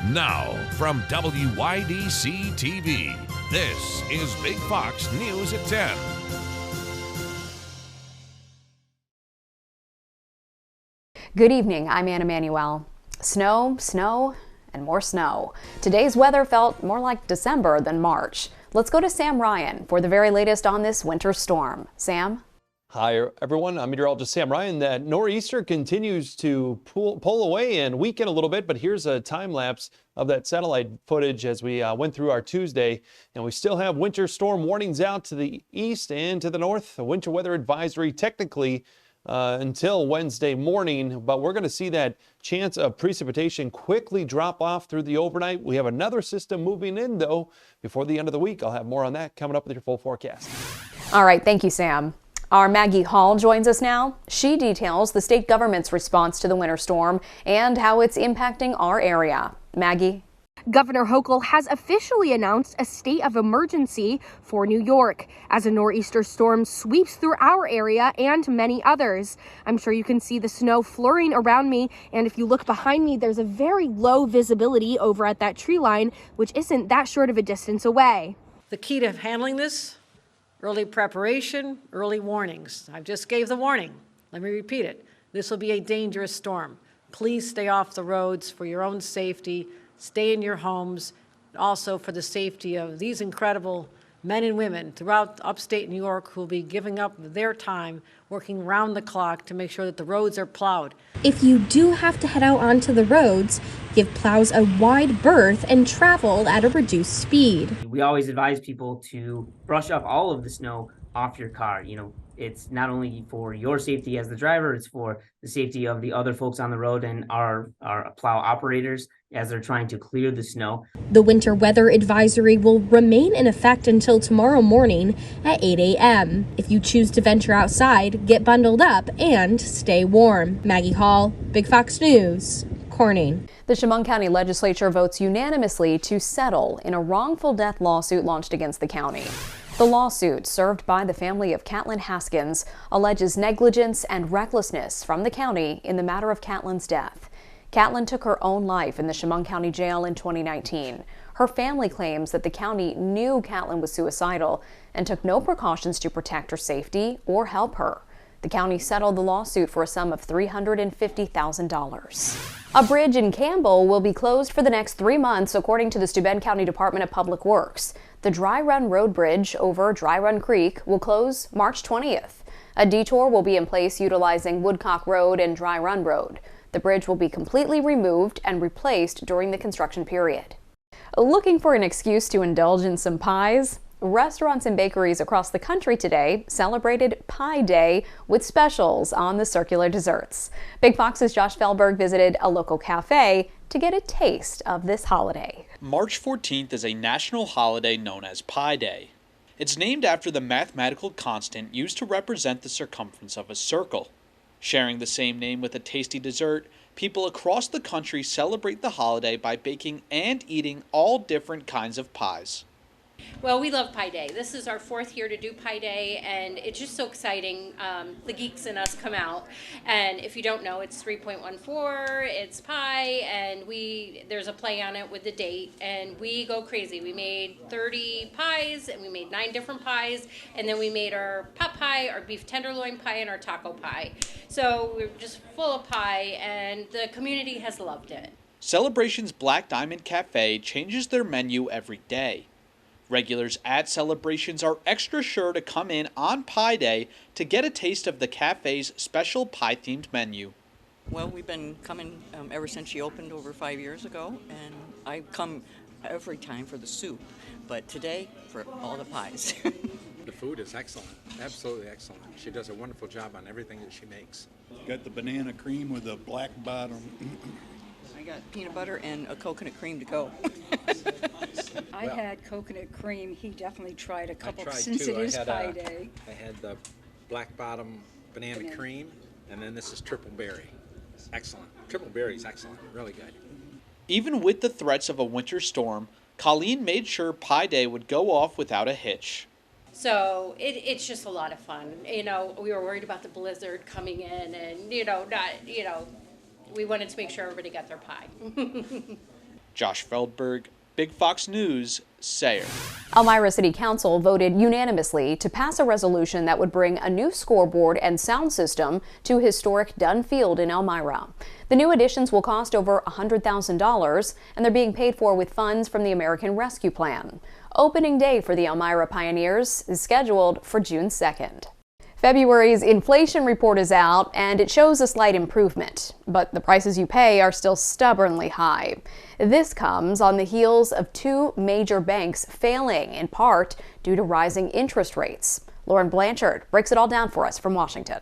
Now, from WYDC TV, this is Big Fox News at 10. Good evening, I'm Anna Manuel. Snow, and more snow. Today's weather felt more like December than March. Let's go to Sam Ryan for the very latest on this winter storm. Sam? Hi, everyone. I'm meteorologist Sam Ryan. That nor'easter continues to pull away and weaken a little bit, but here's a time lapse of that satellite footage as we went through our Tuesday. And we still have winter storm warnings out to the east and to the north. A winter weather advisory technically until Wednesday morning, but we're going to see that chance of precipitation quickly drop off through the overnight. We have another system moving in, though, before the end of the week. I'll have more on that coming up with your full forecast. All right, thank you, Sam. Our Maggie Hall joins us now. She details the state government's response to the winter storm and how it's impacting our area. Maggie? Governor Hochul has officially announced a state of emergency for New York as a nor'easter storm sweeps through our area and many others. I'm sure you can see the snow flurrying around me, and if you look behind me, there's a very low visibility over at that tree line, which isn't that short of a distance away. The key to handling this: early preparation, early warnings. I just gave the warning. Let me repeat it. This will be a dangerous storm. Please stay off the roads for your own safety. Stay in your homes, also for the safety of these incredible men and women throughout upstate New York who will be giving up their time working round the clock to make sure that the roads are plowed. If you do have to head out onto the roads, give plows a wide berth and travel at a reduced speed. We always advise people to brush off all of the snow off your car. It's not only for your safety as the driver, it's for the safety of the other folks on the road and our plow operators as they're trying to clear the snow. The winter weather advisory will remain in effect until tomorrow morning at 8 a.m. If you choose to venture outside, get bundled up and stay warm. Maggie Hall, Big Fox News, Corning. The Chemung County Legislature votes unanimously to settle in a wrongful death lawsuit launched against the county. The lawsuit, served by the family of Catlin Haskins, alleges negligence and recklessness from the county in the matter of Catlin's death. Catlin took her own life in the Chemung County Jail in 2019. Her family claims that the county knew Catlin was suicidal and took no precautions to protect her safety or help her. The county settled the lawsuit for a sum of $350,000. A bridge in Campbell will be closed for the next 3 months, according to the Steuben County Department of Public Works. The Dry Run Road Bridge over Dry Run Creek will close March 20th. A detour will be in place utilizing Woodcock Road and Dry Run Road. The bridge will be completely removed and replaced during the construction period. Looking for an excuse to indulge in some pies? Restaurants and bakeries across the country today celebrated Pie Day with specials on the circular desserts. Big Fox's Josh Felberg visited a local cafe to get a taste of this holiday. March 14th is a national holiday known as Pie Day. It's named after the mathematical constant used to represent the circumference of a circle. Sharing the same name with a tasty dessert, people across the country celebrate the holiday by baking and eating all different kinds of pies. Well, we love Pie Day. This is our 4th year to do Pie Day, and it's just so exciting. The geeks in us come out, and if you don't know, it's 3.14, it's pi, and there's a play on it with the date, and we go crazy. We made 30 pies, and we made 9 different pies, and then we made our pot pie, our beef tenderloin pie, and our taco pie. So we're just full of pie, and the community has loved it. Celebration's Black Diamond Cafe changes their menu every day. Regulars at Celebrations are extra sure to come in on Pie Day to get a taste of the cafe's special pie-themed menu. Well, we've been coming ever since she opened over 5 years ago, and I come every time for the soup, but today for all the pies. The food is excellent, absolutely excellent. She does a wonderful job on everything that she makes. Got the banana cream with a black bottom. I got peanut butter and a coconut cream to go. I had coconut cream. He definitely tried a couple since it is Pie Day. I had the black bottom banana cream, and then this is triple berry. Excellent. Triple berry is excellent. Really good. Even with the threats of a winter storm, Colleen made sure Pie Day would go off without a hitch. So it's just a lot of fun. We were worried about the blizzard coming in, and we wanted to make sure everybody got their pie. Josh Feldberg, Big Fox News, Sayre. Elmira City Council voted unanimously to pass a resolution that would bring a new scoreboard and sound system to historic Dunn Field in Elmira. The new additions will cost over $100,000, and they're being paid for with funds from the American Rescue Plan. Opening day for the Elmira Pioneers is scheduled for June 2nd. February's inflation report is out, and it shows a slight improvement, but the prices you pay are still stubbornly high. This comes on the heels of two major banks failing, in part due to rising interest rates. Lauren Blanchard breaks it all down for us from Washington.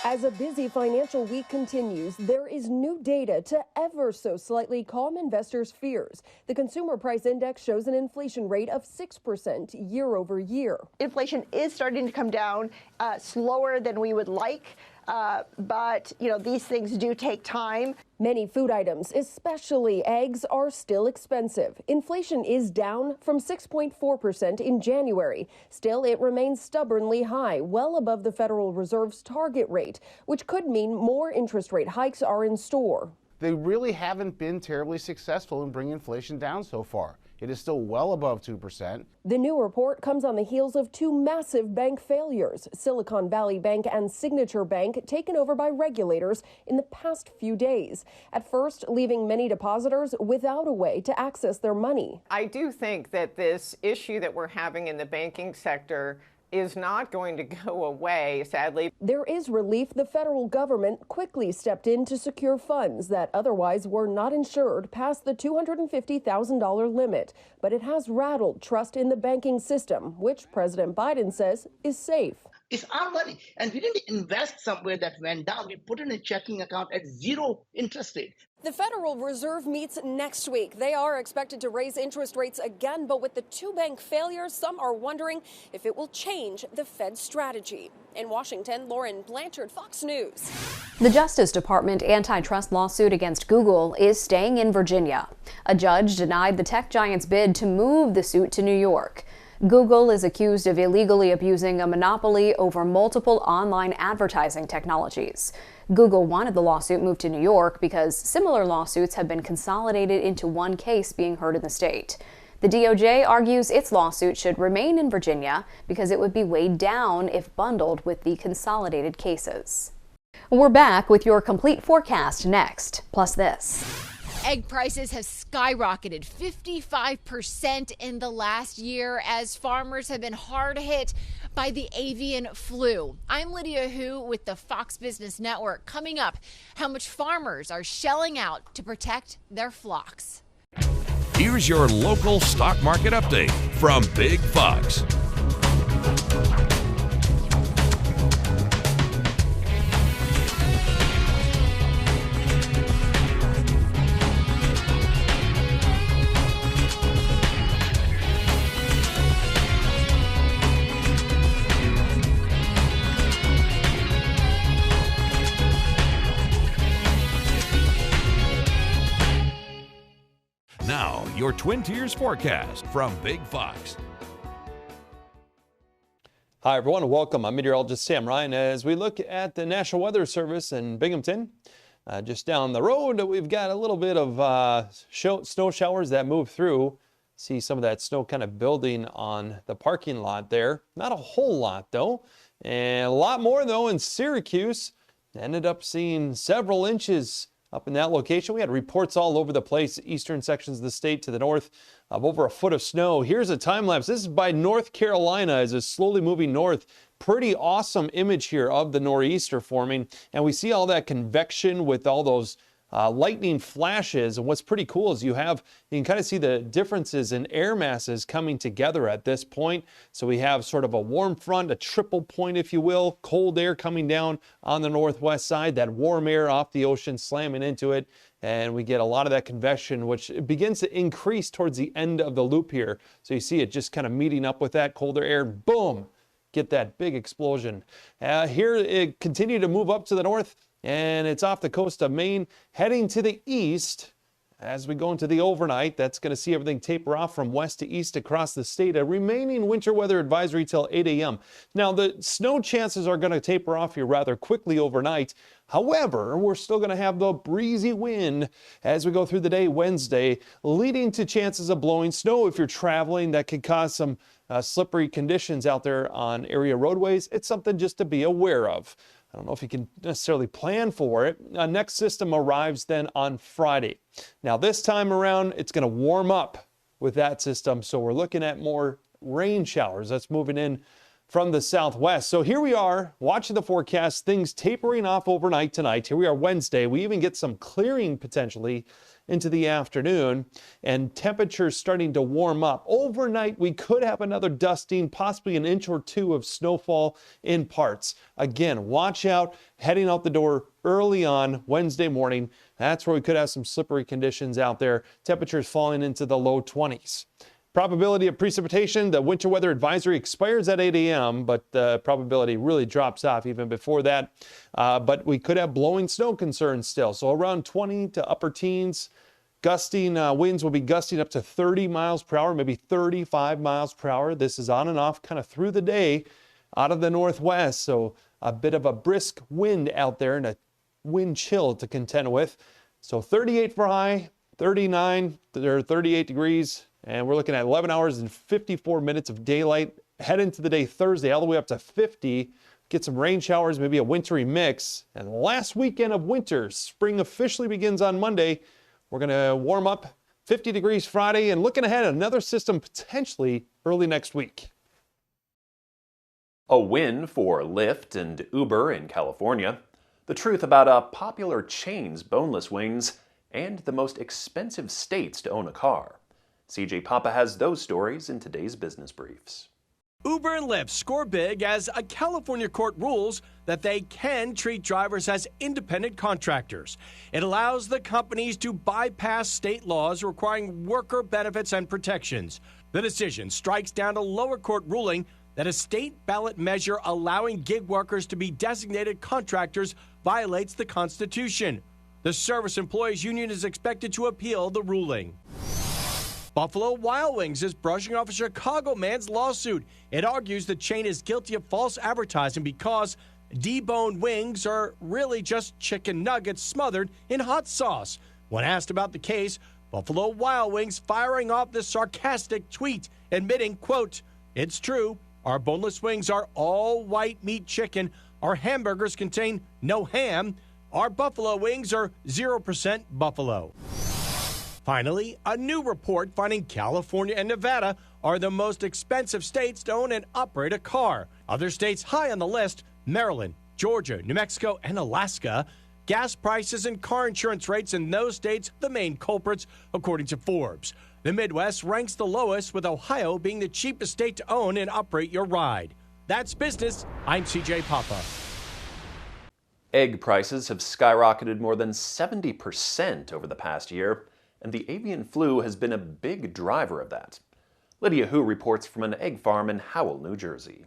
As a busy financial week continues, there is new data to ever so slightly calm investors' fears. The Consumer Price Index shows an inflation rate of 6% year over year. Inflation is starting to come down slower than we would like. But, these things do take time. Many food items, especially eggs, are still expensive. Inflation is down from 6.4% in January. Still, it remains stubbornly high, well above the Federal Reserve's target rate, which could mean more interest rate hikes are in store. They really haven't been terribly successful in bringing inflation down so far. It is still well above 2%. The new report comes on the heels of two massive bank failures, Silicon Valley Bank and Signature Bank, taken over by regulators in the past few days. At first, leaving many depositors without a way to access their money. I do think that this issue that we're having in the banking sector is not going to go away, sadly. There is relief. The federal government quickly stepped in to secure funds that otherwise were not insured past the $250,000 limit. But it has rattled trust in the banking system, which President Biden says is safe. It's our money, and we didn't invest somewhere that went down. We put in a checking account at zero interest rate. The Federal Reserve meets next week. They are expected to raise interest rates again, but with the two bank failures, some are wondering if it will change the Fed's strategy. In Washington, Lauren Blanchard, Fox News. The Justice Department antitrust lawsuit against Google is staying in Virginia. A judge denied the tech giant's bid to move the suit to New York. Google is accused of illegally abusing a monopoly over multiple online advertising technologies. Google wanted the lawsuit moved to New York because similar lawsuits have been consolidated into one case being heard in the state. The DOJ argues its lawsuit should remain in Virginia because it would be weighed down if bundled with the consolidated cases. We're back with your complete forecast next, plus this. Egg prices have skyrocketed 55% in the last year as farmers have been hard hit by the avian flu. I'm Lydia Hu with the Fox Business Network. Coming up, how much farmers are shelling out to protect their flocks. Here's your local stock market update from Big Fox. Now, your Twin Tiers forecast from Big Fox. Hi, everyone. Welcome. I'm meteorologist Sam Ryan. As we look at the National Weather Service in Binghamton, just down the road, we've got a little bit of snow showers that move through. See some of that snow kind of building on the parking lot there. Not a whole lot, though. And a lot more, though, in Syracuse. Ended up seeing several inches up in that location. We had reports all over the place, eastern sections of the state to the north, of over a foot of snow. Here's a time lapse. This is by North Carolina as it's slowly moving north. Pretty awesome image here of the nor'easter forming. And we see all that convection with all those lightning flashes. And what's pretty cool is you can kind of see the differences in air masses coming together at this point. So we have sort of a warm front, a triple point, if you will, cold air coming down on the northwest side, that warm air off the ocean slamming into it. And we get a lot of that convection, which begins to increase towards the end of the loop here. So you see it just kind of meeting up with that colder air. Boom! Get that big explosion. Here it continued to move up to the north, and it's off the coast of Maine, heading to the east. As we go into the overnight, that's going to see everything taper off from west to east across the state. A remaining winter weather advisory till 8 a.m. Now, the snow chances are going to taper off here rather quickly overnight. However, we're still going to have the breezy wind as we go through the day Wednesday, leading to chances of blowing snow if you're traveling. That could cause some slippery conditions out there on area roadways. It's something just to be aware of. I don't know if you can necessarily plan for it. Next system arrives then on Friday. Now this time around, it's going to warm up with that system. So we're looking at more rain showers. That's moving in from the southwest. So here we are watching the forecast, things tapering off overnight tonight. Here we are Wednesday. We even get some clearing potentially into the afternoon and temperatures starting to warm up. Overnight, we could have another dusting, possibly an inch or two of snowfall in parts. Again, watch out heading out the door early on Wednesday morning. That's where we could have some slippery conditions out there. Temperatures falling into the low 20s. Probability of precipitation, the winter weather advisory expires at 8 a.m., but the probability really drops off even before that. But we could have blowing snow concerns still. So around 20 to upper teens. Gusting winds will be gusting up to 30 miles per hour, maybe 35 miles per hour. This is on and off kind of through the day out of the northwest. So a bit of a brisk wind out there and a wind chill to contend with. So 38 for high, 39 or 38 degrees. And we're looking at 11 hours and 54 minutes of daylight. Head into the day Thursday all the way up to 50. Get some rain showers, maybe a wintry mix. And last weekend of winter, spring officially begins on Monday. We're going to warm up 50 degrees Friday and looking ahead, another system potentially early next week. A win for Lyft and Uber in California. The truth about a popular chain's boneless wings and the most expensive states to own a car. CJ Papa has those stories in today's Business Briefs. Uber and Lyft score big as a California court rules that they can treat drivers as independent contractors. It allows the companies to bypass state laws requiring worker benefits and protections. The decision strikes down a lower court ruling that a state ballot measure allowing gig workers to be designated contractors violates the Constitution. The Service Employees Union is expected to appeal the ruling. Buffalo Wild Wings is brushing off a Chicago man's lawsuit. It argues the chain is guilty of false advertising because deboned wings are really just chicken nuggets smothered in hot sauce. When asked about the case, Buffalo Wild Wings firing off this sarcastic tweet, admitting, quote, "It's true, our boneless wings are all white meat chicken. Our hamburgers contain no ham. Our buffalo wings are 0% buffalo." Finally, a new report finding California and Nevada are the most expensive states to own and operate a car. Other states high on the list, Maryland, Georgia, New Mexico, and Alaska. Gas prices and car insurance rates in those states the main culprits, according to Forbes. The Midwest ranks the lowest, with Ohio being the cheapest state to own and operate your ride. That's business. I'm CJ Papa. Egg prices have skyrocketed more than 70% over the past year, and the avian flu has been a big driver of that. Lydia Hu reports from an egg farm in Howell, New Jersey.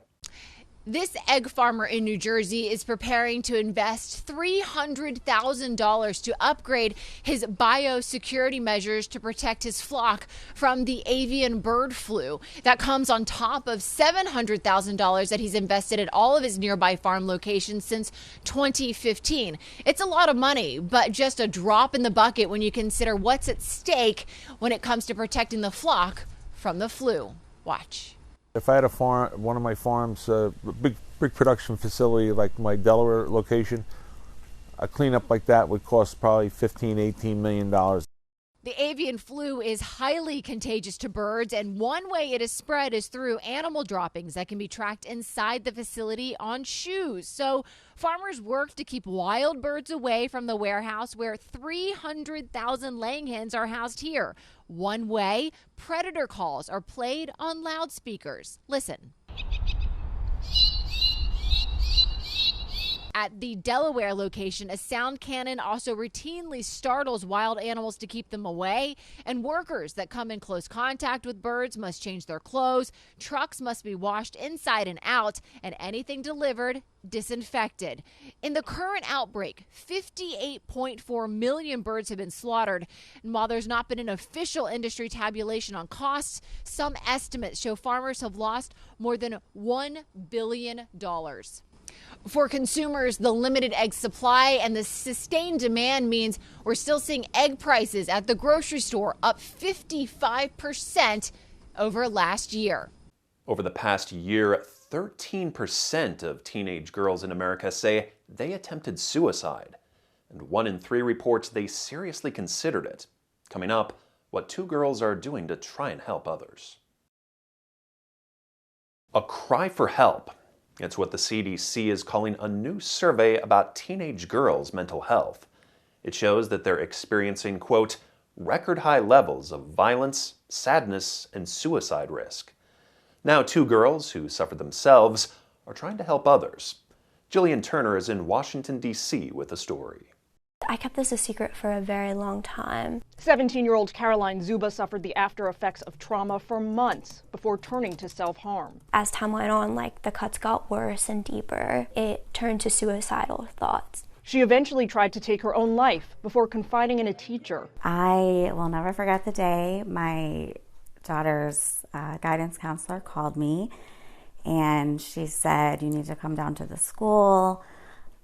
This egg farmer in New Jersey is preparing to invest $300,000 to upgrade his biosecurity measures to protect his flock from the avian bird flu. That comes on top of $700,000 that he's invested at all of his nearby farm locations since 2015. It's a lot of money, but just a drop in the bucket when you consider what's at stake when it comes to protecting the flock from the flu. Watch. If I had a farm, one of my farms, a big production facility like my Delaware location, a cleanup like that would cost probably $15, $18 million. The avian flu is highly contagious to birds, and one way it is spread is through animal droppings that can be tracked inside the facility on shoes. So farmers work to keep wild birds away from the warehouse where 300,000 laying hens are housed here. One way, predator calls are played on loudspeakers. Listen. At the Delaware location, a sound cannon also routinely startles wild animals to keep them away, and workers that come in close contact with birds must change their clothes, trucks must be washed inside and out, and anything delivered disinfected. In the current outbreak, 58.4 million birds have been slaughtered, and while there's not been an official industry tabulation on costs, some estimates show farmers have lost more than $1 billion. For consumers, the limited egg supply and the sustained demand means we're still seeing egg prices at the grocery store up 55% over last year. Over the past year, 13% of teenage girls in America say they attempted suicide, and 1 in 3 reports they seriously considered it. Coming up, what 2 girls are doing to try and help others. A cry for help. It's what the CDC is calling a new survey about teenage girls' mental health. It shows that they're experiencing, quote, record high levels of violence, sadness, and suicide risk. Now 2 girls who suffered themselves are trying to help others. Jillian Turner is in Washington, D.C. with a story. I kept this a secret for a very long time. 17-year-old Caroline Zuba suffered the after effects of trauma for months before turning to self-harm. As time went on, the cuts got worse and deeper. It turned to suicidal thoughts. She eventually tried to take her own life before confiding in a teacher. I will never forget the day my daughter's guidance counselor called me, and she said, "You need to come down to the school.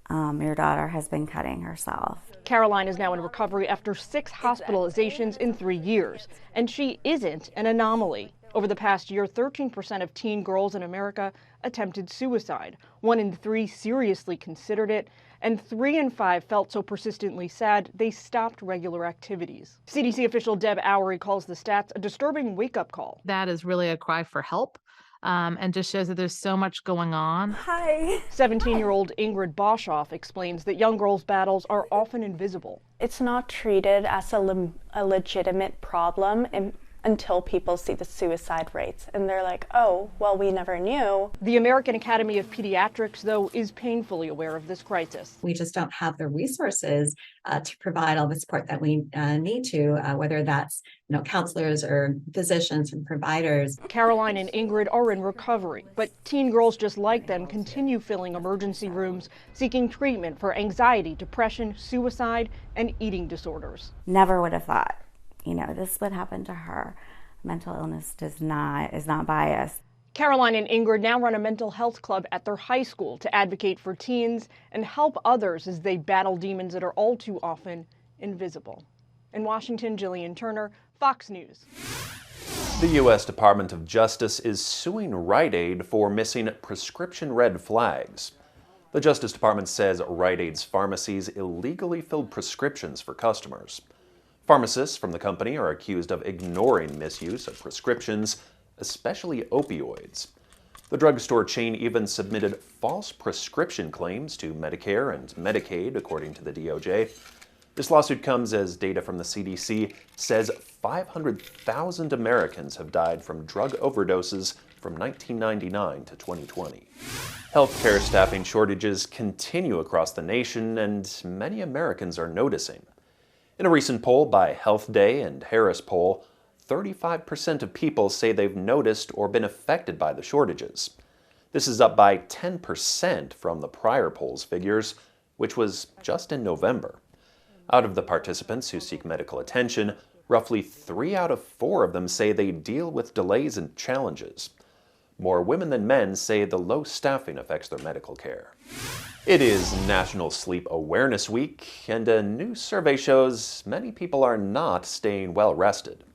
Your daughter has been cutting herself." Caroline is now in recovery after 6 hospitalizations in 3 years, and she isn't an anomaly. Over the past year, 13% of teen girls in America attempted suicide. 1 in 3 seriously considered it, and 3 in 5 felt so persistently sad they stopped regular activities. CDC official Deb Oury calls the stats a disturbing wake-up call. That is really a cry for help. And just shows that there's so much going on. Hi. 17-year-old Ingrid Boshoff explains that young girls' battles are often invisible. It's not treated as a legitimate problem until people see the suicide rates. And they're like, oh, well, we never knew. The American Academy of Pediatrics, though, is painfully aware of this crisis. We just don't have the resources to provide all the support that we need to, whether that's counselors or physicians and providers. Caroline and Ingrid are in recovery, but teen girls just like them continue filling emergency rooms, seeking treatment for anxiety, depression, suicide, and eating disorders. Never would have thought, this would happen to her. Mental illness is not biased. Caroline and Ingrid now run a mental health club at their high school to advocate for teens and help others as they battle demons that are all too often invisible. In Washington, Jillian Turner, Fox News. The U.S. Department of Justice is suing Rite Aid for missing prescription red flags. The Justice Department says Rite Aid's pharmacies illegally filled prescriptions for customers. Pharmacists from the company are accused of ignoring misuse of prescriptions, especially opioids. The drugstore chain even submitted false prescription claims to Medicare and Medicaid, according to the DOJ. This lawsuit comes as data from the CDC says 500,000 Americans have died from drug overdoses from 1999 to 2020. Healthcare staffing shortages continue across the nation, and many Americans are noticing. In a recent poll by Health Day and Harris Poll, 35% of people say they've noticed or been affected by the shortages. This is up by 10% from the prior poll's figures, which was just in November. Out of the participants who seek medical attention, roughly 3 out of 4 of them say they deal with delays and challenges. More women than men say the low staffing affects their medical care. It is National Sleep Awareness Week, and a new survey shows many people are not staying well rested.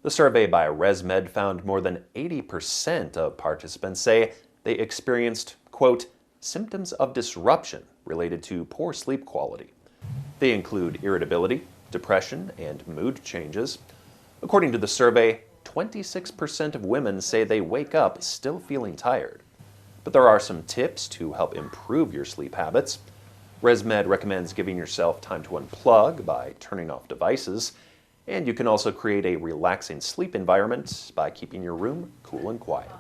The survey by ResMed found more than 80% of participants say they experienced, quote, symptoms of disruption related to poor sleep quality. They include irritability, depression, and mood changes. According to the survey, 26% of women say they wake up still feeling tired. But there are some tips to help improve your sleep habits. ResMed recommends giving yourself time to unplug by turning off devices, and you can also create a relaxing sleep environment by keeping your room cool and quiet.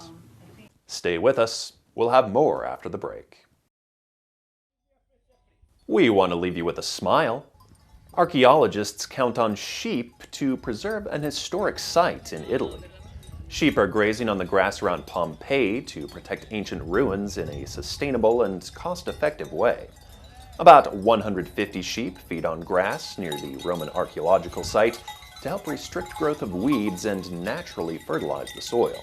Stay with us. We'll have more after the break. We want to leave you with a smile. Archaeologists count on sheep to preserve an historic site in Italy. Sheep are grazing on the grass around Pompeii to protect ancient ruins in a sustainable and cost-effective way. About 150 sheep feed on grass near the Roman archaeological site to help restrict growth of weeds and naturally fertilize the soil.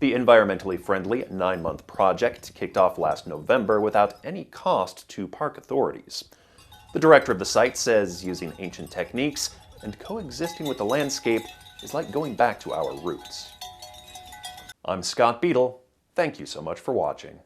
The environmentally friendly 9-month project kicked off last November without any cost to park authorities. The director of the site says using ancient techniques and coexisting with the landscape is like going back to our roots. I'm Scott Beadle. Thank you so much for watching.